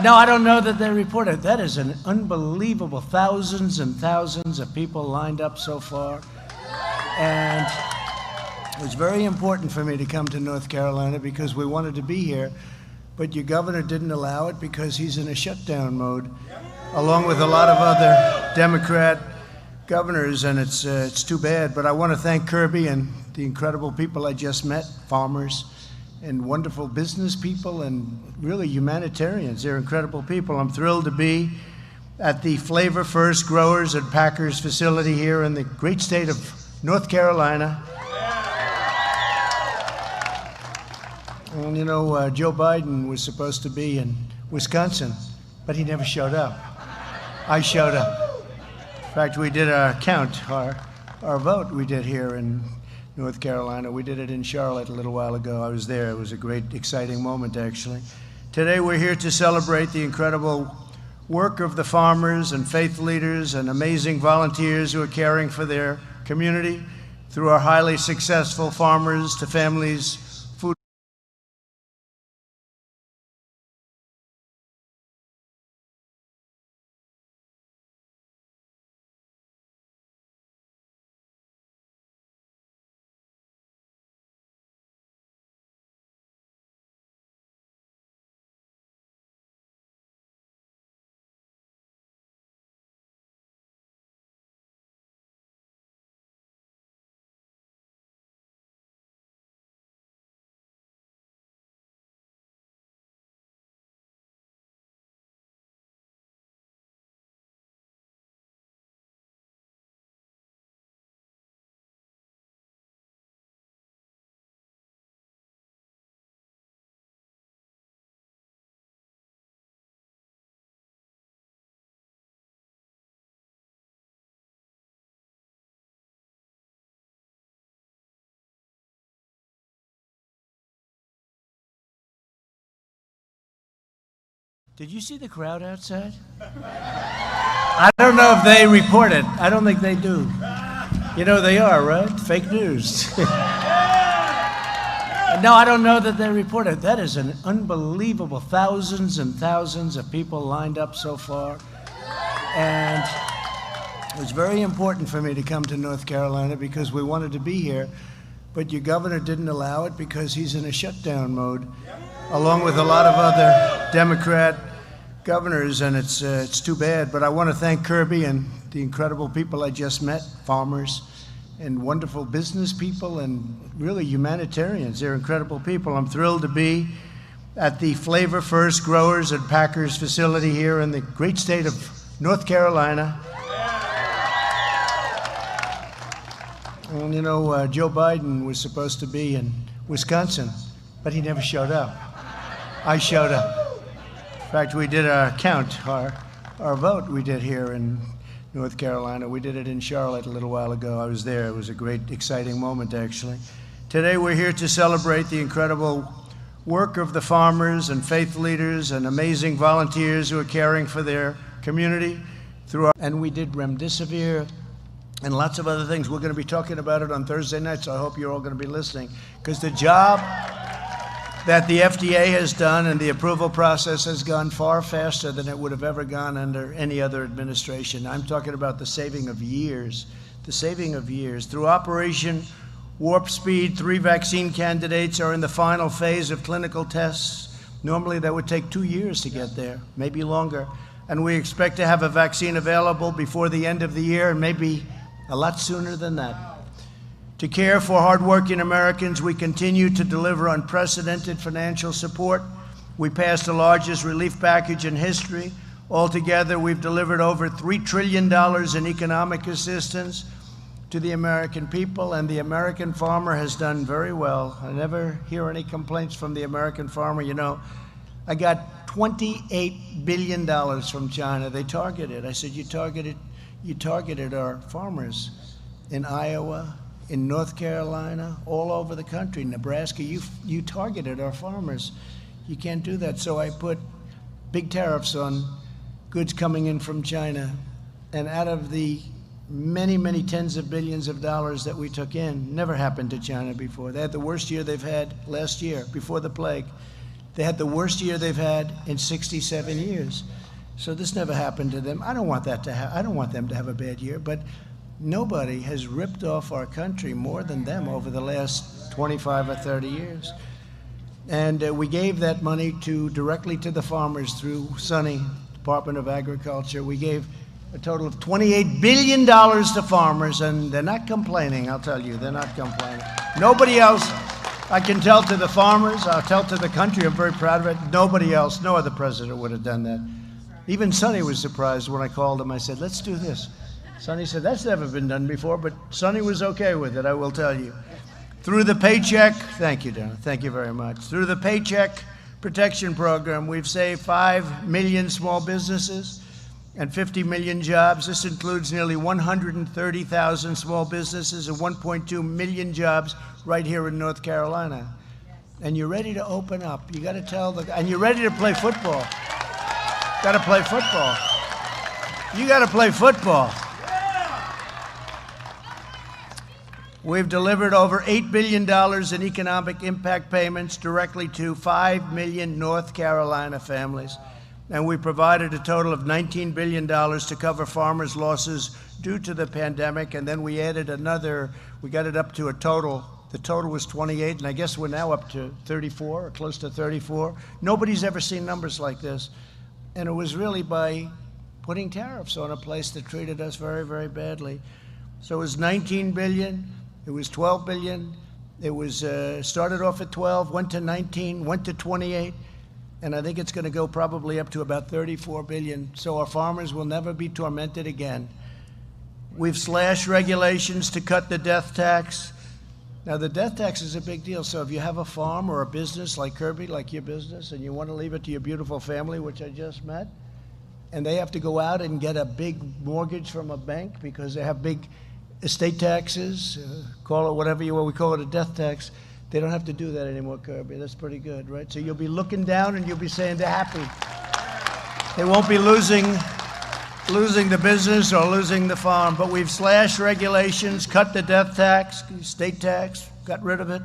No, I don't know that they reported. That is an unbelievable, thousands and thousands of people lined up so far. And it was very important for me to come to North Carolina because we wanted to be here, but your governor didn't allow it because he's in a shutdown mode, along with a lot of other Democrat governors, and it's too bad. But I want to thank Kirby and the incredible people I just met, farmers and wonderful business people and really humanitarians. They're incredible people. I'm thrilled to be at the Flavor First Growers and Packers facility here in the great state of North Carolina. And you know, Joe Biden was supposed to be in Wisconsin, but he never showed up. I showed up. In fact, we did our count, our vote we did here in North Carolina. We did it in Charlotte a little while ago. I was there. It was a great, exciting moment, actually. Today, we're here to celebrate the incredible work of the farmers and faith leaders and amazing volunteers who are caring for their community through our highly successful Farmers to Families food. Did you see the crowd outside? I don't know if they report it. I don't think they do. You know they are, right? Fake news. No, I don't know that they report it. That is an unbelievable, thousands and thousands of people lined up so far. And it was very important for me to come to North Carolina because we wanted to be here, but your governor didn't allow it because he's in a shutdown mode, along with a lot of other Democrat governors, and it's too bad. But I want to thank Kirby and the incredible people I just met, farmers and wonderful business people and really humanitarians. They're incredible people. I'm thrilled to be at the Flavor First Growers and Packers facility here in the great state of North Carolina. And you know, Joe Biden was supposed to be in Wisconsin, but he never showed up. I showed up. In fact, we did our count, our vote we did here in North Carolina. We did it in Charlotte a little while ago. I was there. It was a great, exciting moment, actually. Today, we're here to celebrate the incredible work of the farmers and faith leaders and amazing volunteers who are caring for their community through our, and we did remdesivir and lots of other things. We're going to be talking about it on Thursday night, so I hope you're all going to be listening, because the job that the FDA has done and the approval process has gone far faster than it would have ever gone under any other administration. I'm talking about the saving of years, the saving of years. Through Operation Warp Speed, 3 vaccine candidates are in the final phase of clinical tests. Normally that would take 2 years to get there, maybe longer. And we expect to have a vaccine available before the end of the year, and maybe a lot sooner than that. To care for hardworking Americans, we continue to deliver unprecedented financial support. We passed the largest relief package in history. Altogether, we've delivered over $3 trillion in economic assistance to the American people, and the American farmer has done very well. I never hear any complaints from the American farmer. You know, I got $28 billion from China. They targeted. I said, you targeted our farmers in Iowa, in North Carolina, all over the country, Nebraska. You targeted our farmers. You can't do that. So I put big tariffs on goods coming in from China. And out of the many, many tens of billions of dollars that we took in, never happened to China before. They had the worst year they've had last year, before the plague. They had the worst year they've had in 67 years. So this never happened to them. I don't want that to I don't want them to have a bad year, but nobody has ripped off our country more than them over the last 25 or 30 years. And we gave that money directly to the farmers through Sonny, Department of Agriculture. We gave a total of $28 billion to farmers, and they're not complaining, I'll tell you, they're not complaining. Nobody else, I can tell to the farmers, I'll tell to the country, I'm very proud of it, nobody else, no other president would have done that. Even Sonny was surprised when I called him. I said, let's do this. Sonny said, that's never been done before, but Sonny was okay with it, I will tell you. Through the Paycheck, thank you, Donna, thank you very much. Through the Paycheck Protection Program, we've saved 5 million small businesses and 50 million jobs. This includes nearly 130,000 small businesses and 1.2 million jobs right here in North Carolina. And you're ready to open up. You got to tell and you're ready to play football. Got to play football. You got to play football. We've delivered over $8 billion in economic impact payments directly to 5 million North Carolina families. And we provided a total of $19 billion to cover farmers' losses due to the pandemic. And then we added another, we got it up to a total. The total was 28, and I guess we're now up to 34, or close to 34. Nobody's ever seen numbers like this. And it was really by putting tariffs on a place that treated us very, very badly. So it was 19 billion, it was 12 billion, it was started off at 12, went to 19, went to 28, and I think it's going to go probably up to about 34 billion. So our farmers will never be tormented again. We've slashed regulations to cut the death tax. Now, the death tax is a big deal. So if you have a farm or a business like Kirby, like your business, and you want to leave it to your beautiful family, which I just met, and they have to go out and get a big mortgage from a bank because they have big estate taxes, call it whatever you want, we call it a death tax. They don't have to do that anymore, Kirby. That's pretty good, right? So you'll be looking down and you'll be saying they're happy. They won't be losing the business or losing the farm. But we've slashed regulations, cut the death tax, state tax, got rid of it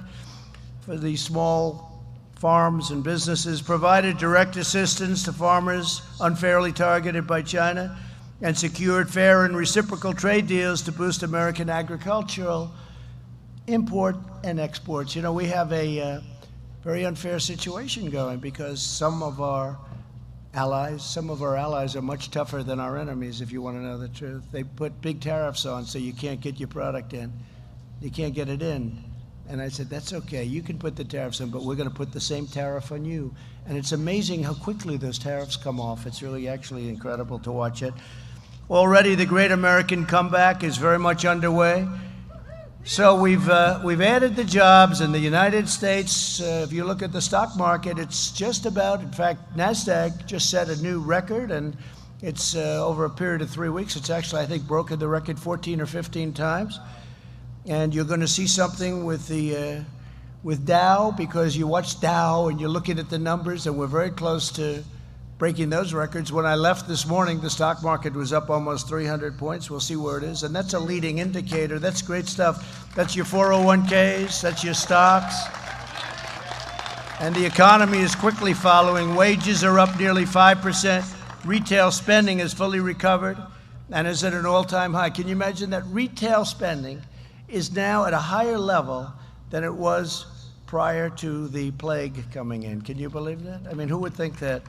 for these small farms and businesses, provided direct assistance to farmers unfairly targeted by China, and secured fair and reciprocal trade deals to boost American agricultural import and exports. You know, we have a very unfair situation going because some of our allies are much tougher than our enemies, if you want to know the truth. They put big tariffs on so you can't get your product in. You can't get it in. And I said, that's okay, you can put the tariffs in, but we're going to put the same tariff on you. And it's amazing how quickly those tariffs come off. It's really actually incredible to watch it. Already the great American comeback is very much underway. So we've added the jobs in the United States. If you look at the stock market, it's just about, in fact, NASDAQ just set a new record, and it's over a period of 3 weeks. It's actually, I think, broken the record 14 or 15 times. And you're going to see something with Dow, because you watch Dow and you're looking at the numbers, and we're very close to breaking those records. When I left this morning, the stock market was up almost 300 points. We'll see where it is. And that's a leading indicator. That's great stuff. That's your 401ks. That's your stocks. And the economy is quickly following. Wages are up nearly 5%. Retail spending is fully recovered and is at an all-time high. Can you imagine that retail spending is now at a higher level than it was prior to the plague coming in? Can you believe that? I mean, who would think that?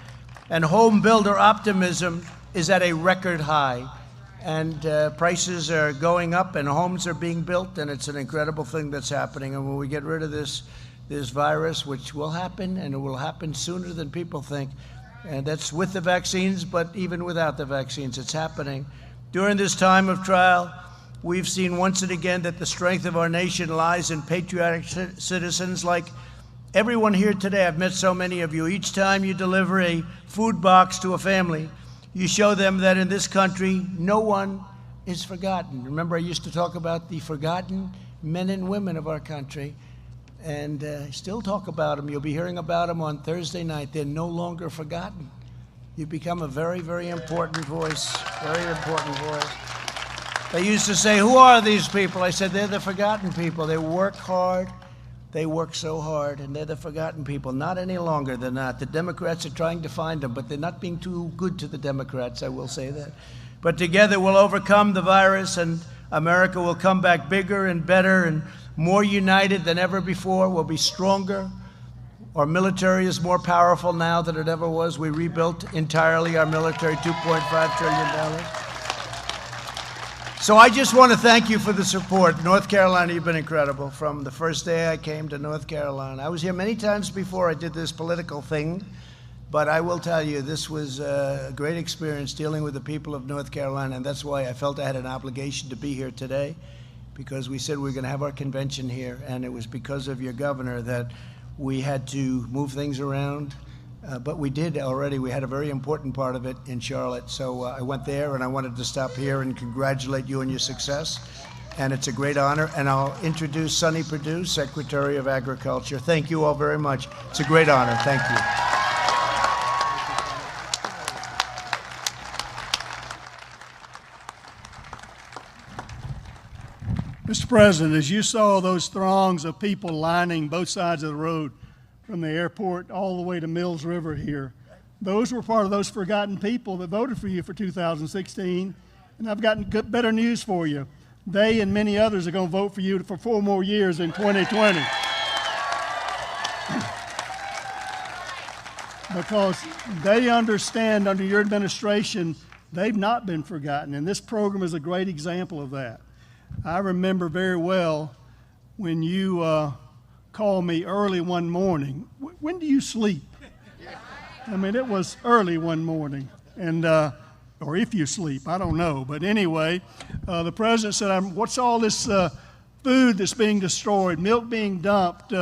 And home builder optimism is at a record high. And prices are going up and homes are being built, and it's an incredible thing that's happening. And when we get rid of this virus, which will happen, and it will happen sooner than people think, and that's with the vaccines, but even without the vaccines, it's happening. During this time of trial, we've seen once and again that the strength of our nation lies in patriotic citizens like everyone here today. I've met so many of you. Each time you deliver a food box to a family, you show them that in this country, no one is forgotten. Remember, I used to talk about the forgotten men and women of our country, and still talk about them. You'll be hearing about them on Thursday night. They're no longer forgotten. You become a very, very important voice, very important voice. They used to say, who are these people? I said, they're the forgotten people. They work hard. They work so hard, and they're the forgotten people. Not any longer, they're not. The Democrats are trying to find them, but they're not being too good to the Democrats, I will say that. But together we'll overcome the virus, and America will come back bigger and better and more united than ever before. We'll be stronger. Our military is more powerful now than it ever was. We rebuilt entirely our military, $2.5 trillion. So I just want to thank you for the support. North Carolina, you've been incredible. From the first day I came to North Carolina. I was here many times before I did this political thing, but I will tell you, this was a great experience dealing with the people of North Carolina, and that's why I felt I had an obligation to be here today, because we said we were going to have our convention here, and it was because of your governor that we had to move things around. But we did already. We had a very important part of it in Charlotte. So I went there, and I wanted to stop here and congratulate you on your success. And it's a great honor. And I'll introduce Sonny Perdue, Secretary of Agriculture. Thank you all very much. It's a great honor. Thank you. Mr. President, as you saw those throngs of people lining both sides of the road from the airport all the way to Mills River here, those were part of those forgotten people that voted for you for 2016. And I've gotten better news for you. They and many others are going to vote for you for 4 more years in 2020. Because they understand under your administration, they've not been forgotten. And this program is a great example of that. I remember very well when you called me early one morning. When do you sleep? I mean, it was early one morning, and or if you sleep, I don't know. But anyway, the president said, what's all this food that's being destroyed, milk being dumped,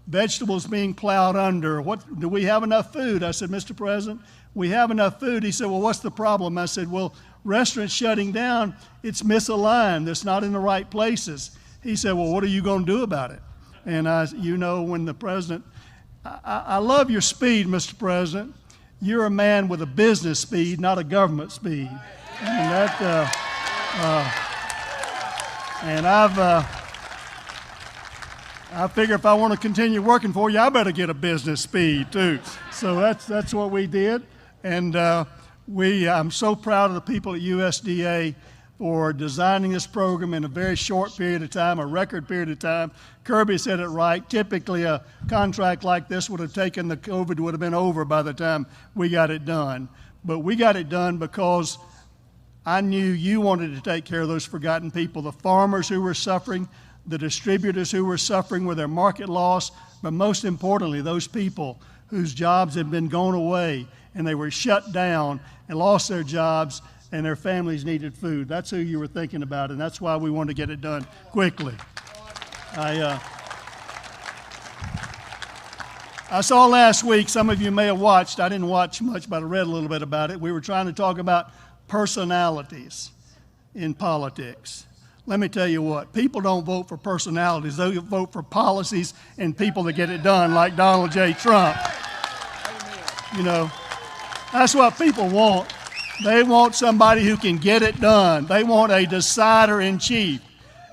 vegetables being plowed under? Do we have enough food? I said, Mr. President, we have enough food. He said, well, what's the problem? I said, well, restaurants shutting down, it's misaligned. It's not in the right places. He said, well, what are you going to do about it? And when the president, I love your speed, Mr. President. You're a man with a business speed, not a government speed. And I figure if I want to continue working for you, I better get a business speed too. So that's what we did. And I'm so proud of the people at USDA for designing this program in a very short period of time, a record period of time. Kirby said it right. Typically, a contract like this would have taken, the COVID would have been over by the time we got it done. But we got it done because I knew you wanted to take care of those forgotten people, the farmers who were suffering, the distributors who were suffering with their market loss, but most importantly, those people whose jobs had been gone away and they were shut down and lost their jobs, and their families needed food. That's who you were thinking about, and that's why we wanted to get it done quickly. I saw last week, some of you may have watched, I didn't watch much, but I read a little bit about it. We were trying to talk about personalities in politics. Let me tell you what, people don't vote for personalities, they vote for policies and people that get it done, like Donald J. Trump. You know, that's what people want. They want somebody who can get it done. They want a decider-in-chief.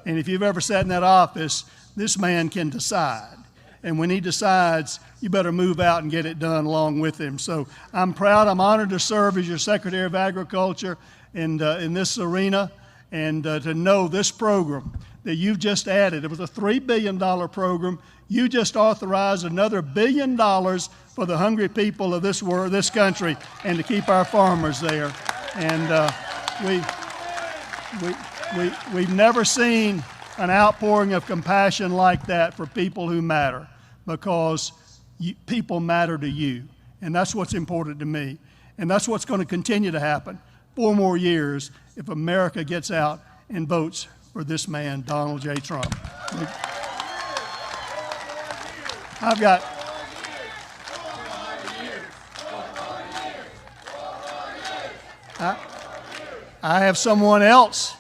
And if you've ever sat in that office, this man can decide. And when he decides, you better move out and get it done along with him. So I'm proud, I'm honored to serve as your Secretary of Agriculture in this arena, and to know this program that you've just added. It was a $3 billion program. You just authorized another $1 billion for the hungry people of this world, this country, and to keep our farmers there. And we've never seen an outpouring of compassion like that for people who matter, because people matter to you. And that's what's important to me. And that's what's going to continue to happen 4 more years if America gets out and votes for this man, Donald J. Trump. I have someone else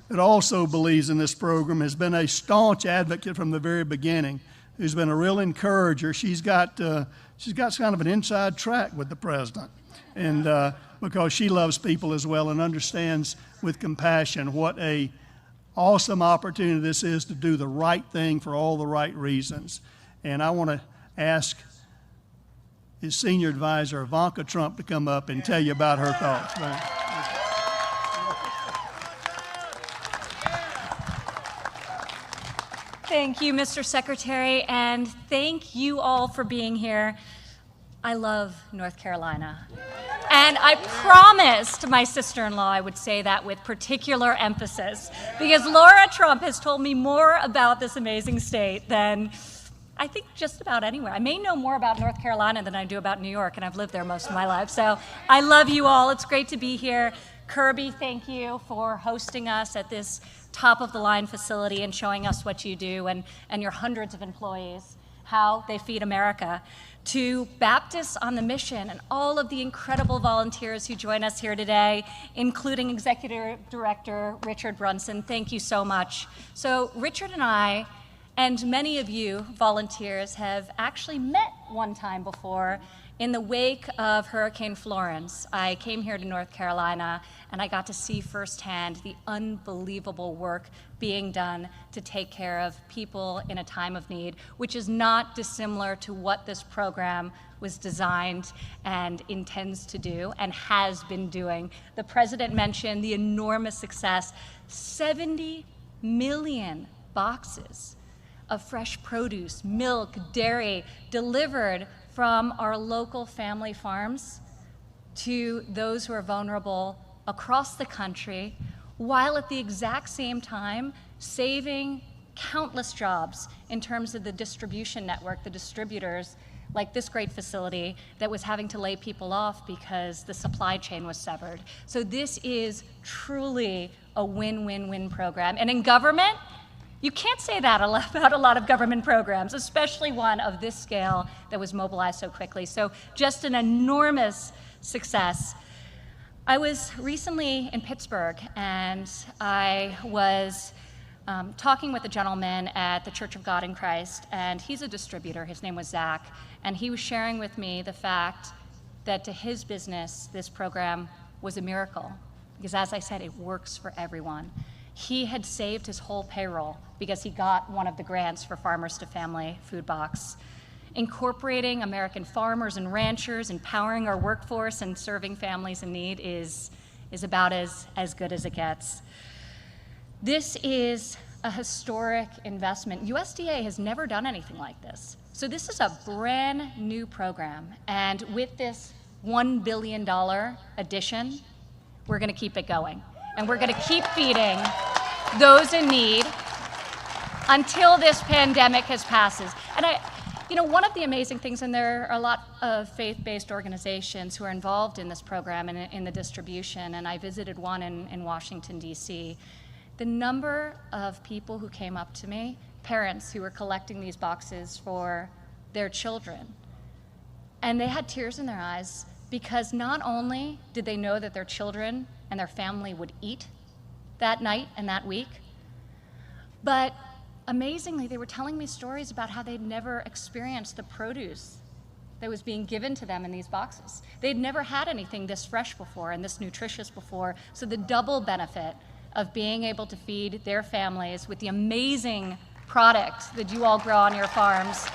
that also believes in this program, has been a staunch advocate from the very beginning, who's been a real encourager. She's got kind of an inside track with the president, and because she loves people as well and understands with compassion what a awesome opportunity this is to do the right thing for all the right reasons. And I want to ask his senior advisor, Ivanka Trump, to come up and tell you about her thoughts. Right. Thank you, Mr. Secretary, and thank you all for being here. I love North Carolina. And I promised my sister-in-law I would say that with particular emphasis, because Laura Trump has told me more about this amazing state than I think just about anywhere. I may know more about North Carolina than I do about New York, and I've lived there most of my life. So I love you all. It's great to be here. Kirby, thank you for hosting us at this top-of-the-line facility and showing us what you do and your hundreds of employees, how they feed America. To Baptists on the Mission and all of the incredible volunteers who join us here today, including Executive Director Richard Brunson, thank you so much. So Richard and I, and many of you volunteers, have actually met one time before in the wake of Hurricane Florence. I came here to North Carolina and I got to see firsthand the unbelievable work being done to take care of people in a time of need, which is not dissimilar to what this program was designed and intends to do and has been doing. The President mentioned the enormous success, 70 million boxes of fresh produce, milk, dairy delivered from our local family farms to those who are vulnerable across the country, while at the exact same time saving countless jobs in terms of the distribution network, the distributors, like this great facility that was having to lay people off because the supply chain was severed. So this is truly a win-win-win program. And in government, you can't say that about a lot of government programs, especially one of this scale that was mobilized so quickly. So just an enormous success. I was recently in Pittsburgh, and I was talking with a gentleman at the Church of God in Christ, and he's a distributor. His name was Zach, and he was sharing with me the fact that to his business, this program was a miracle, because as I said, it works for everyone. He had saved his whole payroll because he got one of the grants for Farmers to Family Food Box. Incorporating American farmers and ranchers, empowering our workforce, and serving families in need is about as good as it gets. This is a historic investment. USDA has never done anything like this. So this is a brand new program. And with this $1 billion addition, we're going to keep it going. And we're going to keep feeding those in need until this pandemic has passes. And one of the amazing things, and there are a lot of faith-based organizations who are involved in this program and in the distribution, and I visited one in Washington, D.C. The number of people who came up to me, parents who were collecting these boxes for their children, and they had tears in their eyes because not only did they know that their children and their family would eat that night and that week, but amazingly, they were telling me stories about how they'd never experienced the produce that was being given to them in these boxes. They'd never had anything this fresh before and this nutritious before, so the double benefit of being able to feed their families with the amazing product that you all grow on your farms.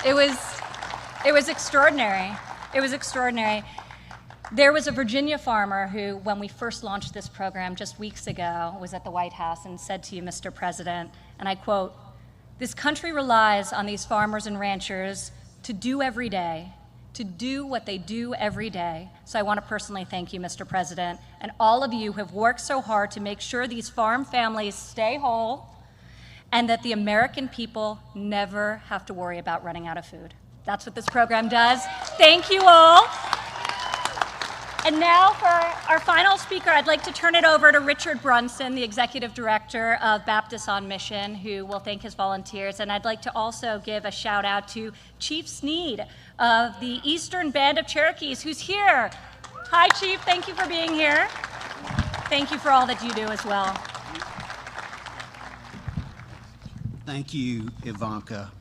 It was extraordinary. It was extraordinary. There was a Virginia farmer who, when we first launched this program just weeks ago, was at the White House and said to you, Mr. President, and I quote, "This country relies on these farmers and ranchers to do every day, to do what they do every day. So I want to personally thank you, Mr. President, and all of you who have worked so hard to make sure these farm families stay whole and that the American people never have to worry about running out of food." That's what this program does. Thank you all. And now for our final speaker, I'd like to turn it over to Richard Brunson, the Executive Director of Baptists on Mission, who will thank his volunteers. And I'd like to also give a shout out to Chief Sneed of the Eastern Band of Cherokees, who's here. Hi, Chief, thank you for being here. Thank you for all that you do as well. Thank you, Ivanka.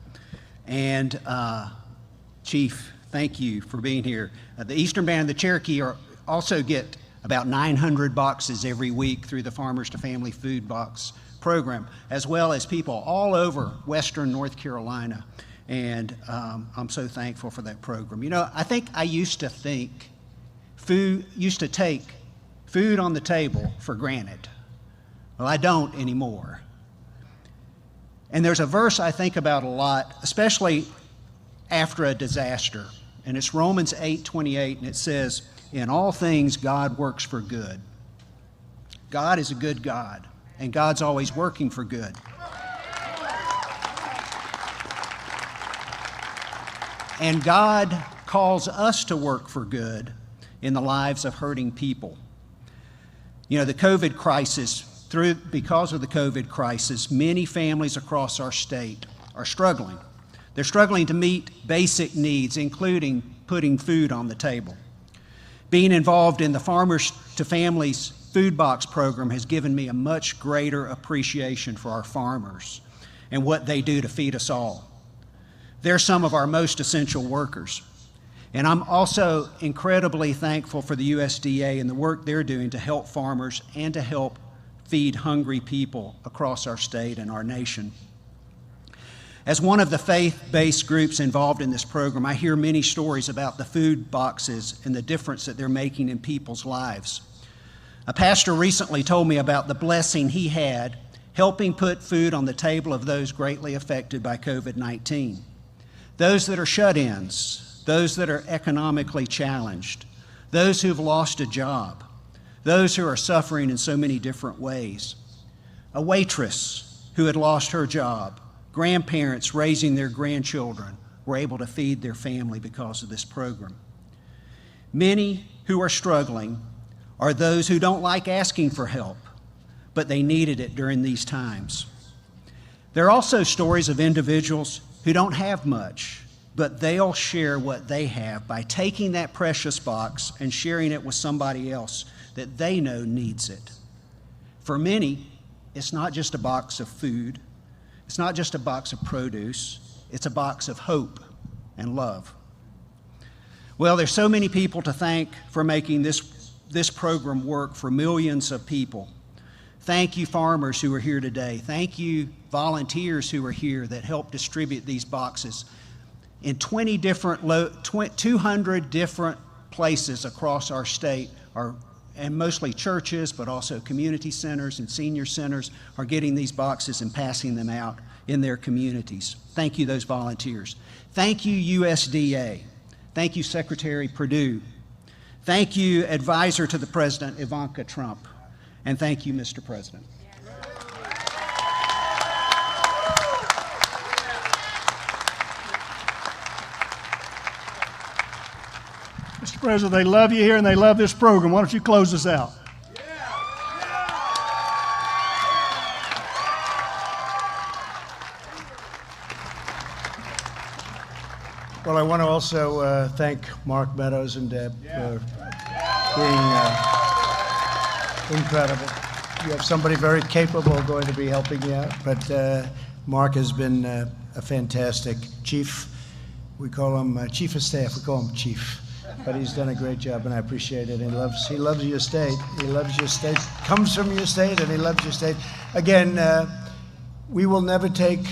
And Chief, thank you for being here. The Eastern Band of the Cherokee also get about 900 boxes every week through the Farmers to Family Food Box program, as well as people all over Western North Carolina. And I'm so thankful for that program. You know, I think I used to take food on the table for granted. Well, I don't anymore. And there's a verse I think about a lot, especially after a disaster, and it's Romans 8:28, and it says, "In all things God works for good." God is a good God, and God's always working for good. And God calls us to work for good in the lives of hurting people. You know, the COVID crisis, because of the COVID crisis, many families across our state are struggling. They're struggling to meet basic needs, including putting food on the table. Being involved in the Farmers to Families Food Box program has given me a much greater appreciation for our farmers and what they do to feed us all. They're some of our most essential workers. And I'm also incredibly thankful for the USDA and the work they're doing to help farmers and to help feed hungry people across our state and our nation. As one of the faith-based groups involved in this program, I hear many stories about the food boxes and the difference that they're making in people's lives. A pastor recently told me about the blessing he had helping put food on the table of those greatly affected by COVID-19. Those that are shut-ins, those that are economically challenged, those who've lost a job, those who are suffering in so many different ways. A waitress who had lost her job, grandparents raising their grandchildren were able to feed their family because of this program. Many who are struggling are those who don't like asking for help, but they needed it during these times. There are also stories of individuals who don't have much, but they'll share what they have by taking that precious box and sharing it with somebody else that they know needs it. For many, it's not just a box of food, it's not just a box of produce, it's a box of hope and love. Well, there's so many people to thank for making this program work for millions of people. Thank you, farmers who are here today. Thank you, volunteers who are here that help distribute these boxes in 200 different places across our state, and mostly churches, but also community centers and senior centers are getting these boxes and passing them out in their communities. Thank you, those volunteers. Thank you, USDA. Thank you, Secretary Perdue. Thank you, Advisor to the President, Ivanka Trump. And thank you, Mr. President. Mr. President, they love you here and they love this program. Why don't you close us out? Well, I want to also thank Mark Meadows and Deb for being incredible. You have somebody very capable going to be helping you out, but Mark has been a fantastic chief. We call him chief of staff. We call him chief, but he's done a great job, and I appreciate it. He loves your state. He loves your state. Comes from your state, and he loves your state. Again, we will never take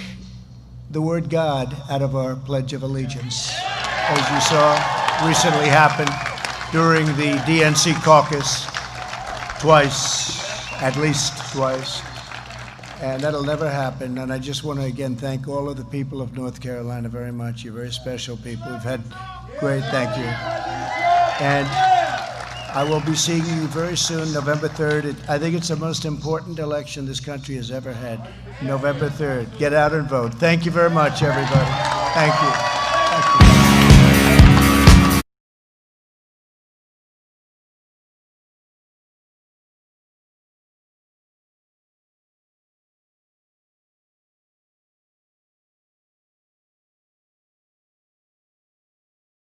the word God out of our Pledge of Allegiance, as you saw recently happen during the DNC caucus. Twice, at least twice, and that'll never happen. And I just want to again thank all of the people of North Carolina very much. You're very special people. We've had great, thank you. And I will be seeing you very soon, November 3rd. I think it's the most important election this country has ever had, November 3rd. Get out and vote. Thank you very much, everybody. Thank you. Thank you.